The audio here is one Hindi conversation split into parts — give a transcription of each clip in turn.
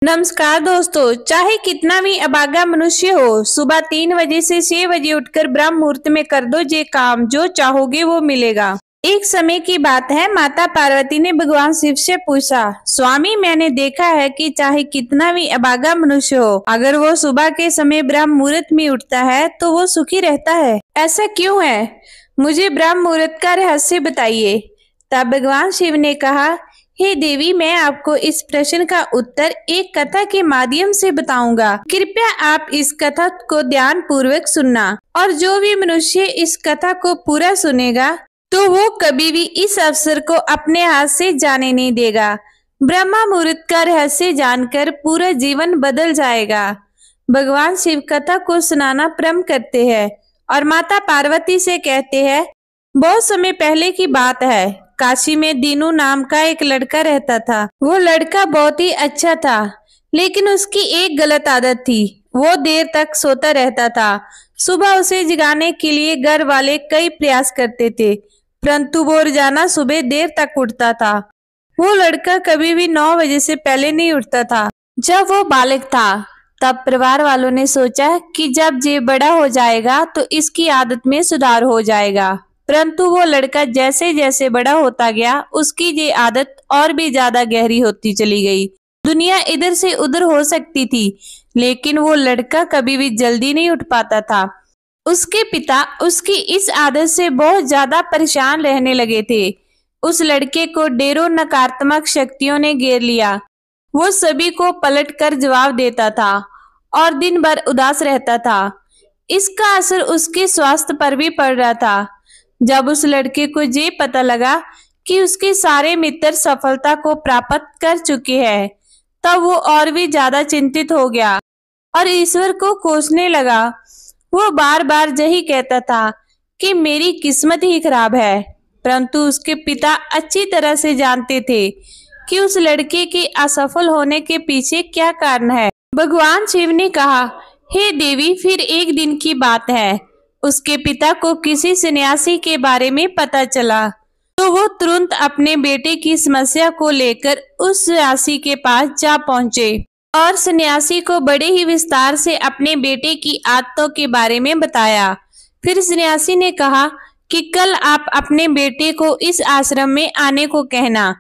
नमस्कार दोस्तों। चाहे कितना भी अभागा मनुष्य हो, सुबह 3 बजे से 6 बजे उठकर ब्रह्म मुहूर्त में कर दो जे काम, जो चाहोगे वो मिलेगा। एक समय की बात है, माता पार्वती ने भगवान शिव से पूछा, स्वामी मैंने देखा है कि चाहे कितना भी अभागा मनुष्य हो, अगर वो सुबह के समय ब्रह्म मुहूर्त में उठता है तो वो सुखी रहता है। ऐसा क्यों है? मुझे ब्रह्म मुहूर्त का रहस्य बताइए। तब भगवान शिव ने कहा, हे देवी, मैं आपको इस प्रश्न का उत्तर एक कथा के माध्यम से बताऊंगा। कृपया आप इस कथा को ध्यान पूर्वक सुनना, और जो भी मनुष्य इस कथा को पूरा सुनेगा तो वो कभी भी इस अवसर को अपने हाथ से जाने नहीं देगा। ब्रह्मा मुहूर्त का रहस्य जानकर पूरा जीवन बदल जाएगा। भगवान शिव कथा को सुनाना प्रारंभ करते हैं और माता पार्वती से कहते हैं, बहुत समय पहले की बात है, काशी में दीनू नाम का एक लड़का रहता था। वो लड़का बहुत ही अच्छा था, लेकिन उसकी एक गलत आदत थी। वो देर तक सोता रहता था। सुबह उसे जगाने के लिए घर वाले कई प्रयास करते थे, परंतु वो रोजाना सुबह देर तक उठता था। वो लड़का कभी भी 9 बजे से पहले नहीं उठता था। जब वो बालक था तब परिवार वालों ने सोचा कि जब ये बड़ा हो जाएगा तो इसकी आदत में सुधार हो जाएगा, परंतु वो लड़का जैसे जैसे बड़ा होता गया उसकी ये आदत और भी ज्यादा गहरी होती चली गई। दुनिया इधर से उधर हो सकती थी, लेकिन वो लड़का कभी भी जल्दी नहीं उठ पाता था। उसके पिता उसकी इस आदत से बहुत ज्यादा परेशान रहने लगे थे। उस लड़के को ढेरों नकारात्मक शक्तियों ने घेर लिया। वो सभी को पलट कर जवाब देता था और दिन भर उदास रहता था। इसका असर उसके स्वास्थ्य पर भी पड़ रहा था। जब उस लड़के को ये पता लगा कि उसके सारे मित्र सफलता को प्राप्त कर चुके हैं, तब वो और भी ज्यादा चिंतित हो गया और ईश्वर को कोसने लगा। वो बार बार यही कहता था कि मेरी किस्मत ही खराब है, परंतु उसके पिता अच्छी तरह से जानते थे कि उस लड़के के असफल होने के पीछे क्या कारण है। भगवान शिव ने कहा, हे देवी, फिर एक दिन की बात है, उसके पिता को किसी सन्यासी के बारे में पता चला, तो वो तुरंत अपने बेटे की समस्या को लेकर उस सन्यासी के पास जा पहुंचे और सन्यासी को बड़े ही विस्तार से अपने बेटे की आदतों के बारे में बताया। फिर सन्यासी ने कहा कि कल आप अपने बेटे को इस आश्रम में आने को कहना।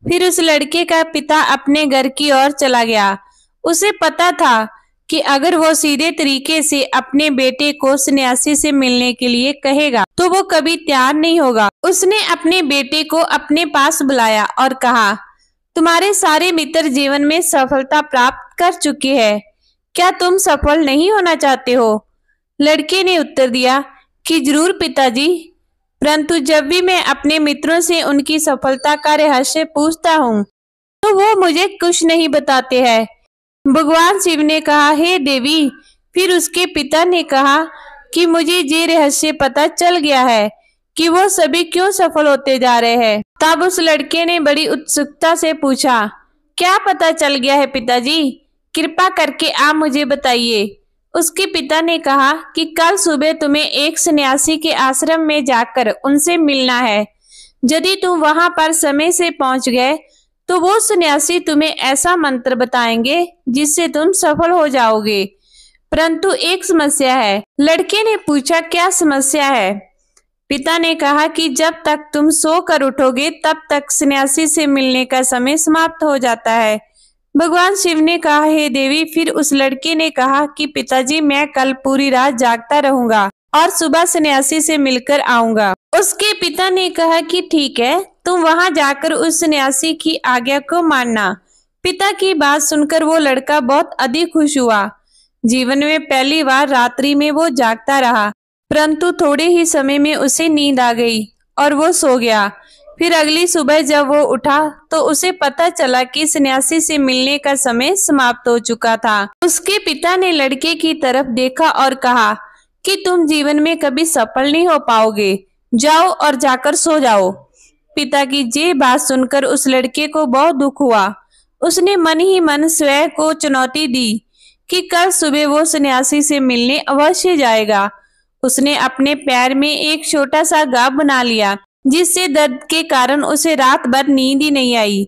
फिर उस लड़के का पिता अपने घर की ओर चला गया। उसे पता था कि अगर वो सीधे तरीके से अपने बेटे को सन्यासी से मिलने के लिए कहेगा तो वो कभी तैयार नहीं होगा। उसने अपने बेटे को अपने पास बुलाया और कहा, तुम्हारे सारे मित्र जीवन में सफलता प्राप्त कर चुके हैं, क्या तुम सफल नहीं होना चाहते हो? लड़के ने उत्तर दिया कि जरूर पिताजी, परंतु जब भी मैं अपने मित्रों से उनकी सफलता का रहस्य पूछता हूँ तो वो मुझे कुछ नहीं बताते हैं। भगवान शिव ने कहा, हे देवी, फिर उसके पिता ने कहा कि मुझे ये रहस्य पता चल गया है कि वो सभी क्यों सफल होते जा रहे हैं। तब उस लड़के ने बड़ी उत्सुकता से पूछा, क्या पता चल गया है पिताजी? कृपा करके आप मुझे बताइए। उसके पिता ने कहा कि कल सुबह तुम्हें एक सन्यासी के आश्रम में जाकर उनसे मिलना है। यदि तुम वहां पर समय से पहुंच गए तो वो सन्यासी तुम्हें ऐसा मंत्र बताएंगे जिससे तुम सफल हो जाओगे, परंतु एक समस्या है। लड़के ने पूछा, क्या समस्या है? पिता ने कहा कि जब तक तुम सो कर उठोगे तब तक सन्यासी से मिलने का समय समाप्त हो जाता है। भगवान शिव ने कहा, हे देवी, फिर उस लड़के ने कहा कि पिताजी, मैं कल पूरी रात जागता रहूंगा और सुबह सन्यासी से मिलकर आऊंगा। उसके पिता ने कहा कि ठीक है, तुम वहां जाकर उस सन्यासी की आज्ञा को मानना। पिता की बात सुनकर वो लड़का बहुत अधिक खुश हुआ। जीवन में पहली बार रात्रि में वो जागता रहा, परंतु थोड़े ही समय में उसे नींद आ गई और वो सो गया। फिर अगली सुबह जब वो उठा तो उसे पता चला कि सन्यासी से मिलने का समय समाप्त हो चुका था। उसके पिता ने लड़के की तरफ देखा और कहा कि तुम जीवन में कभी सफल नहीं हो पाओगे, जाओ और जाकर सो जाओ। पिता की ये बात सुनकर उस लड़के को बहुत दुख हुआ। उसने मन ही मन स्वयं को चुनौती दी कि कल सुबह वो सन्यासी से मिलने अवश्य जाएगा। उसने अपने पैर में एक छोटा सा घाव बना लिया, जिससे दर्द के कारण उसे रात भर नींद ही नहीं आई।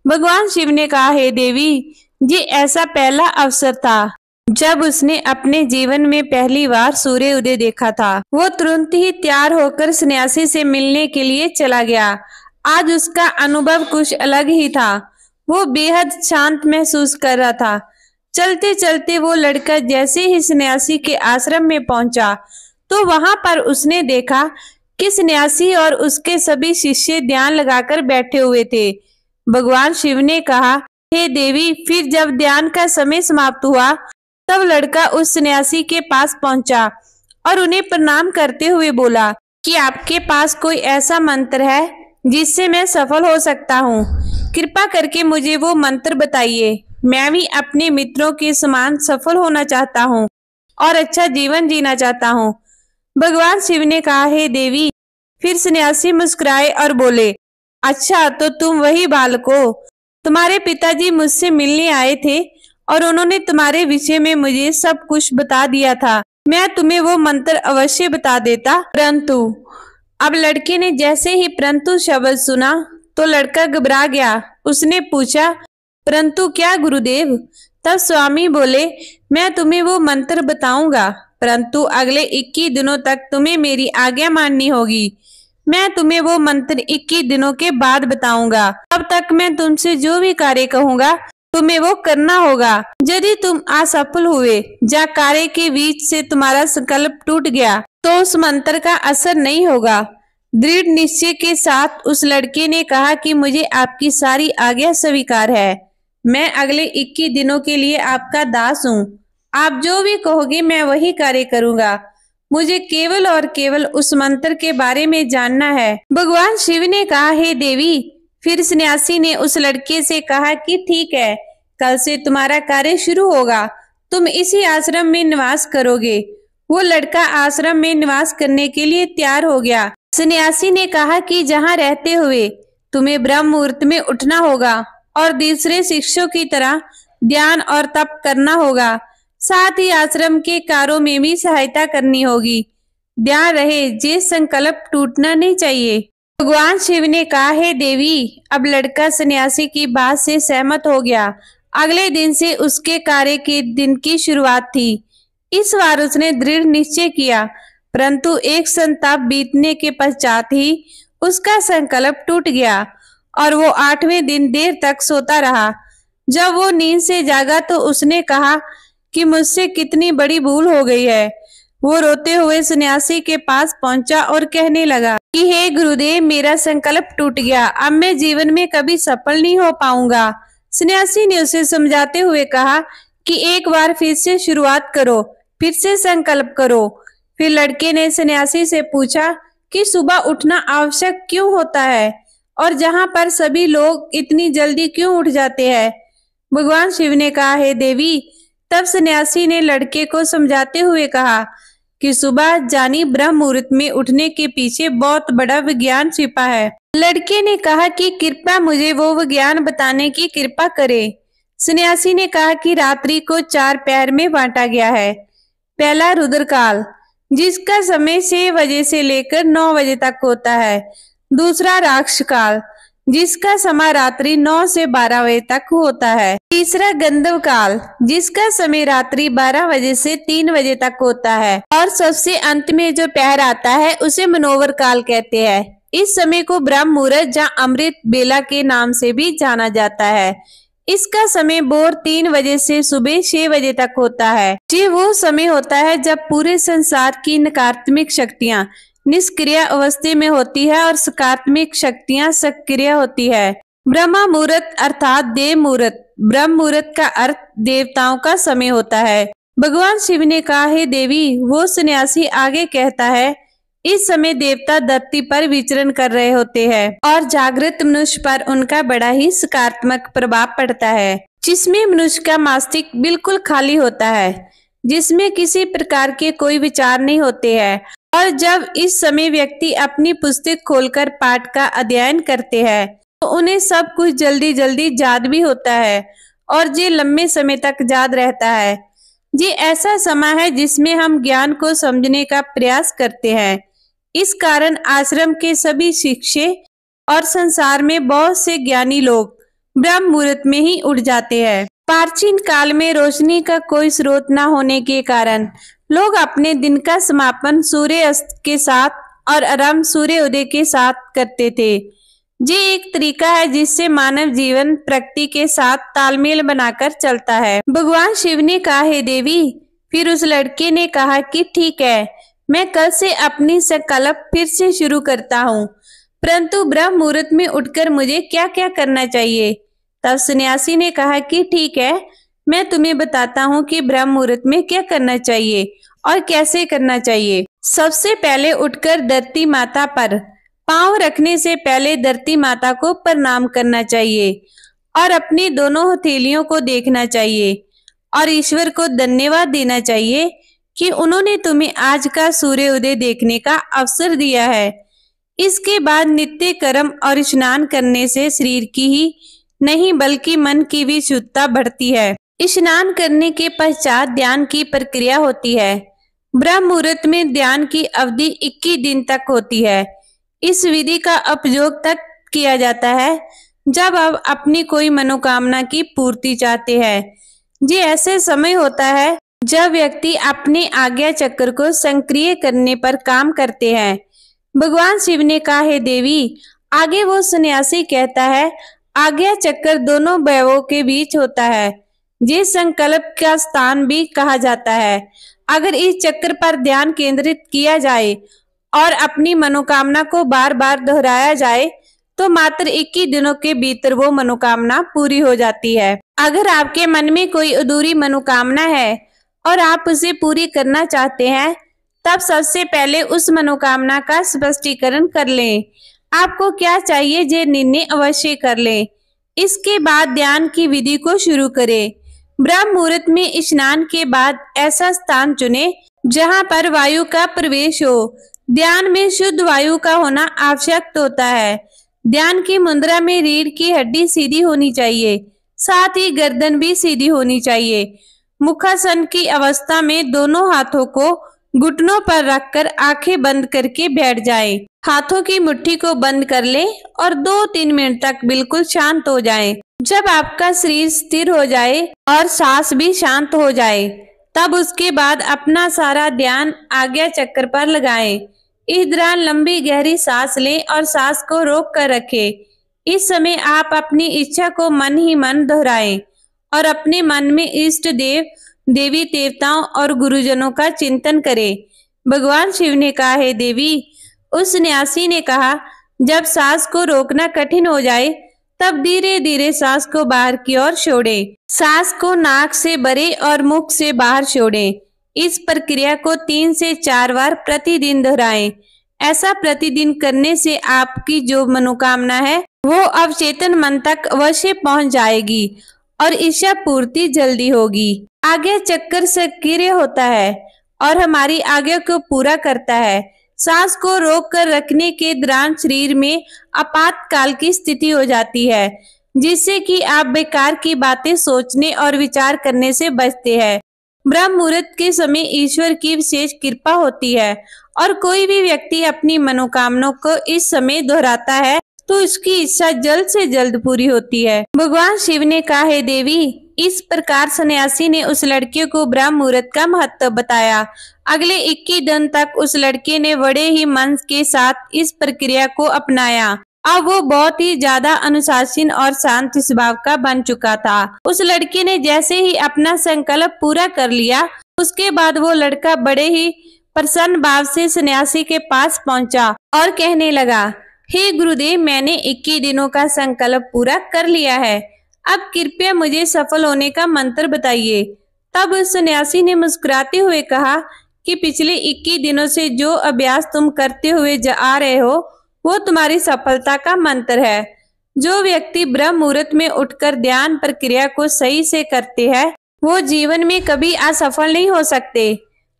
भगवान शिव ने कहा, हे देवी, ये ऐसा पहला अवसर था जब उसने अपने जीवन में पहली बार सूर्य उदय देखा था। वो तुरंत ही तैयार होकर सन्यासी से मिलने के लिए चला गया। आज उसका अनुभव कुछ अलग ही था। वो बेहद शांत महसूस कर रहा था। चलते चलते वो लड़का जैसे ही सन्यासी के आश्रम में पहुंचा तो वहां पर उसने देखा कि सन्यासी और उसके सभी शिष्य ध्यान लगाकर बैठे हुए थे। भगवान शिव ने कहा, हे देवी। फिर जब ध्यान का समय समाप्त हुआ तब लड़का उस सन्यासी के पास पहुंचा और उन्हें प्रणाम करते हुए बोला कि आपके पास कोई ऐसा मंत्र है जिससे मैं सफल हो सकता हूँ? कृपा करके मुझे वो मंत्र बताइए। मैं भी अपने मित्रों के समान सफल होना चाहता हूँ और अच्छा जीवन जीना चाहता हूँ। भगवान शिव ने कहा, हे देवी। फिर सन्यासी मुस्कुराए और बोले, अच्छा तो तुम वही बालक हो। तुम्हारे पिताजी मुझसे मिलने आए थे और उन्होंने तुम्हारे विषय में मुझे सब कुछ बता दिया था। मैं तुम्हें वो मंत्र अवश्य बता देता, परंतु। अब लड़के ने जैसे ही परंतु शब्द सुना तो लड़का घबरा गया। उसने पूछा, परंतु क्या गुरुदेव? तब स्वामी बोले, मैं तुम्हें वो मंत्र बताऊंगा, परंतु अगले 21 दिनों तक तुम्हें मेरी आज्ञा माननी होगी। मैं तुम्हें वो मंत्र 21 दिनों के बाद बताऊंगा। तब तक मैं तुमसे जो भी कार्य कहूंगा तुम्हें वो करना होगा। यदि तुम असफल हुए या कार्य के बीच से तुम्हारा संकल्प टूट गया तो उस मंत्र का असर नहीं होगा। दृढ़ निश्चय के साथ उस लड़के ने कहा कि मुझे आपकी सारी आज्ञा स्वीकार है। मैं अगले 21 दिनों के लिए आपका दास हूँ। आप जो भी कहोगे मैं वही कार्य करूँगा। मुझे केवल और केवल उस मंत्र के बारे में जानना है। भगवान शिव ने कहा, हे देवी। फिर सन्यासी ने उस लड़के से कहा कि ठीक है, कल से तुम्हारा कार्य शुरू होगा। तुम इसी आश्रम में निवास करोगे। वो लड़का आश्रम में निवास करने के लिए तैयार हो गया। सन्यासी ने कहा कि जहाँ रहते हुए तुम्हें ब्रह्म मुहूर्त में उठना होगा और दूसरे शिष्यों की तरह ध्यान और तप करना होगा। साथ ही आश्रम के कार्यों में भी सहायता करनी होगी। ध्यान रहे, ये संकल्प टूटना नहीं चाहिए। भगवान शिव ने कहा, हे देवी। अब लड़का सन्यासी की बात से सहमत हो गया। अगले दिन से उसके कार्य के दिन की शुरुआत थी। इस बार उसने दृढ़ निश्चय किया, परंतु एक संताप बीतने के पश्चात ही उसका संकल्प टूट गया और वो 8वें दिन देर तक सोता रहा। जब वो नींद से जागा तो उसने कहा कि मुझसे कितनी बड़ी भूल हो गई है। वो रोते हुए सन्यासी के पास पहुंचा और कहने लगा कि हे गुरुदेव, मेरा संकल्प टूट गया। अब मैं जीवन में कभी सफल नहीं हो पाऊंगा। सन्यासी ने उसे समझाते हुए कहा कि एक बार फिर से शुरुआत करो, फिर से संकल्प करो। फिर लड़के ने सन्यासी से पूछा कि सुबह उठना आवश्यक क्यों होता है और जहाँ पर सभी लोग इतनी जल्दी क्यों उठ जाते हैं? भगवान शिव ने कहा, हे देवी। तब सन्यासी ने लड़के को समझाते हुए कहा कि सुबह जानी ब्रह्म मुहूर्त में उठने के पीछे बहुत बड़ा विज्ञान छिपा है। लड़के ने कहा कि कृपया मुझे वो विज्ञान बताने की कृपा करे। सन्यासी ने कहा कि रात्रि को 4 पहर में बांटा गया है। पहला रुद्रकाल, जिसका समय 6 बजे से लेकर 9 बजे तक होता है। दूसरा राक्ष काल, जिसका समय रात्रि 9 से 12 बजे तक होता है। तीसरा गंधर्व काल, जिसका समय रात्रि 12 बजे से 3 बजे तक होता है। और सबसे अंत में जो पहर आता है उसे मनोवर काल कहते हैं। इस समय को ब्रह्म मुहूर्त या अमृत बेला के नाम से भी जाना जाता है। इसका समय भोर 3 बजे से सुबह 6 बजे तक होता है। ये वो समय होता है जब पूरे संसार की नकारात्मक शक्तियाँ निष्क्रिय अवस्था में होती है और सकारात्मक शक्तियां सक्रिय होती है। ब्रह्म मुहूर्त अर्थात देव मुहूर्त। ब्रह्म मुहूर्त का अर्थ देवताओं का समय होता है। भगवान शिव ने कहा, हे देवी। वो सन्यासी आगे कहता है, इस समय देवता धरती पर विचरण कर रहे होते हैं और जागृत मनुष्य पर उनका बड़ा ही सकारात्मक प्रभाव पड़ता है, जिसमें मनुष्य का मस्तिष्क बिल्कुल खाली होता है, जिसमें किसी प्रकार के कोई विचार नहीं होते हैं। और जब इस समय व्यक्ति अपनी पुस्तक खोलकर पाठ का अध्ययन करते हैं तो उन्हें सब कुछ जल्दी जल्दी याद भी होता है और ये लंबे समय तक याद रहता है। ये ऐसा समय है जिसमें हम ज्ञान को समझने का प्रयास करते हैं। इस कारण आश्रम के सभी शिक्षक और संसार में बहुत से ज्ञानी लोग ब्रह्म मुहूर्त में ही उठ जाते हैं। प्राचीन काल में रोशनी का कोई स्रोत न होने के कारण लोग अपने दिन का समापन सूर्य अस्त के साथ और आरंभ सूर्य उदय के साथ करते थे। ये एक तरीका है जिससे मानव जीवन प्रकृति के साथ तालमेल बनाकर चलता है। भगवान शिव ने कहा, हे देवी। फिर उस लड़के ने कहा कि ठीक है, मैं कल से अपनी संकल्प फिर से शुरू करता हूँ, परंतु ब्रह्म मुहूर्त में उठकर मुझे क्या क्या करना चाहिए। तब सन्यासी ने कहा कि ठीक है, मैं तुम्हें बताता हूँ कि ब्रह्म मुहूर्त में क्या करना चाहिए और कैसे करना चाहिए। सबसे पहले उठकर धरती माता पर पांव रखने से पहले धरती माता को प्रणाम करना चाहिए और अपनी दोनों हथेलियों को देखना चाहिए और ईश्वर को धन्यवाद देना चाहिए कि उन्होंने तुम्हें आज का सूर्य उदय देखने का अवसर दिया है। इसके बाद नित्य कर्म और स्नान करने से शरीर की ही नहीं बल्कि मन की भी शुद्धता बढ़ती है। स्नान करने के पश्चात ध्यान की प्रक्रिया होती है। ब्रह्म मुहूर्त में ध्यान की अवधि 21 दिन तक होती है। इस विधि का उपयोग तक किया जाता है जब आप अपनी कोई मनोकामना की पूर्ति चाहते हैं। ये ऐसे समय होता है जब व्यक्ति अपने आज्ञा चक्र को सक्रिय करने पर काम करते हैं। भगवान शिव ने कहा, हे देवी। आगे वो सन्यासी कहता है, आज्ञा चक्र दोनों भैवों के बीच होता है। ये संकल्प का स्थान भी कहा जाता है। अगर इस चक्र पर ध्यान केंद्रित किया जाए और अपनी मनोकामना को बार बार दोहराया जाए तो मात्र 21 दिनों के भीतर वो मनोकामना पूरी हो जाती है। अगर आपके मन में कोई अधूरी मनोकामना है और आप उसे पूरी करना चाहते हैं, तब सबसे पहले उस मनोकामना का स्पष्टीकरण कर लें। आपको क्या चाहिए ये निर्णय अवश्य कर लें। इसके बाद ध्यान की विधि को शुरू करें। ब्रह्म मुहूर्त में स्नान के बाद ऐसा स्थान चुनें जहां पर वायु का प्रवेश हो। ध्यान में शुद्ध वायु का होना आवश्यक होता है। ध्यान की मुद्रा में रीढ़ की हड्डी सीधी होनी चाहिए, साथ ही गर्दन भी सीधी होनी चाहिए। मुखासन की अवस्था में दोनों हाथों को घुटनों पर रखकर आंखें बंद करके बैठ जाएं। हाथों की मुट्ठी को बंद कर लें और 2-3 मिनट तक बिल्कुल शांत हो जाएं। जब आपका शरीर स्थिर हो जाए और सांस भी शांत हो जाए, तब उसके बाद अपना सारा ध्यान आज्ञा चक्र पर लगाएं। इस दौरान लंबी गहरी सांस लें और सांस को रोक कर रखें। इस समय आप अपनी इच्छा को मन ही मन दोहराएं और अपने मन में इष्ट देव, देवी देवताओं और गुरुजनों का चिंतन करें। भगवान शिव ने कहा, हे देवी। उस सन्यासी ने कहा, जब सांस को रोकना कठिन हो जाए तब धीरे धीरे सांस को बाहर की ओर छोड़ें। सांस को नाक से भरें और मुख से बाहर छोड़ें। इस प्रक्रिया को 3 से 4 बार प्रतिदिन दोहराएं। ऐसा प्रतिदिन करने से आपकी जो मनोकामना है वो अवचेतन मन तक अवश्य पहुंच जाएगी और इच्छा पूर्ति जल्दी होगी। आज्ञा चक्र सक्रिय होता है और हमारी आज्ञा को पूरा करता है। सांस को रोक कर रखने के दौरान शरीर में आपातकाल की स्थिति हो जाती है, जिससे कि आप बेकार की बातें सोचने और विचार करने से बचते हैं। ब्रह्म मुहूर्त के समय ईश्वर की विशेष कृपा होती है और कोई भी व्यक्ति अपनी मनोकामनाओं को इस समय दोहराता है तो उसकी इच्छा जल्द से जल्द पूरी होती है। भगवान शिव ने कहा, हे देवी। इस प्रकार सन्यासी ने उस लड़के को ब्रह्म मुहूर्त का महत्व बताया। अगले 21 दिन तक उस लड़के ने बड़े ही मन के साथ इस प्रक्रिया को अपनाया। अब वो बहुत ही ज्यादा अनुशासन और शांत स्वभाव का बन चुका था। उस लड़के ने जैसे ही अपना संकल्प पूरा कर लिया, उसके बाद वो लड़का बड़े ही प्रसन्न भाव से सन्यासी के पास पहुंचा और कहने लगा, हे गुरुदेव, मैंने 21 दिनों का संकल्प पूरा कर लिया है। अब कृपया मुझे सफल होने का मंत्र बताइए। तब उस सन्यासी ने मुस्कुराते हुए कहा कि पिछले 21 दिनों से जो अभ्यास तुम करते हुए आ रहे हो वो तुम्हारी सफलता का मंत्र है। जो व्यक्ति ब्रह्म मुहूर्त में उठकर ध्यान प्रक्रिया को सही से करते हैं वो जीवन में कभी असफल नहीं हो सकते।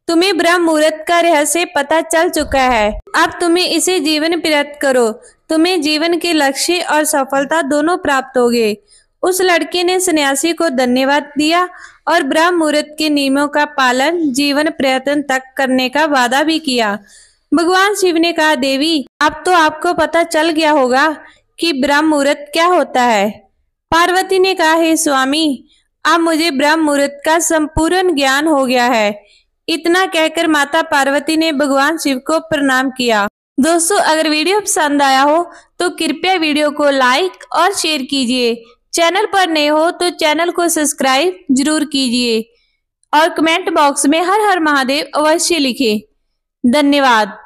तुम्हें ब्रह्म मुहूर्त का रहस्य पता चल चुका है। अब तुम्हें इसे जीवन प्रयत्न करो। तुम्हें जीवन के लक्ष्य और सफलता दोनों प्राप्त होंगे। उस लड़के ने सन्यासी को धन्यवाद दिया और ब्रह्म मुहूर्त के नियमों का पालन जीवन प्रयत्न तक करने का वादा भी किया। भगवान शिव ने कहा, देवी, अब तो आपको पता चल गया होगा कि ब्रह्म मुहूर्त क्या होता है। पार्वती ने कहा, हे स्वामी, अब मुझे ब्रह्म मुहूर्त का संपूर्ण ज्ञान हो गया है। इतना कहकर माता पार्वती ने भगवान शिव को प्रणाम किया। दोस्तों, अगर वीडियो पसंद आया हो तो कृपया वीडियो को लाइक और शेयर कीजिए। चैनल पर नए हो तो चैनल को सब्सक्राइब जरूर कीजिए और कमेंट बॉक्स में हर हर महादेव अवश्य लिखें। धन्यवाद।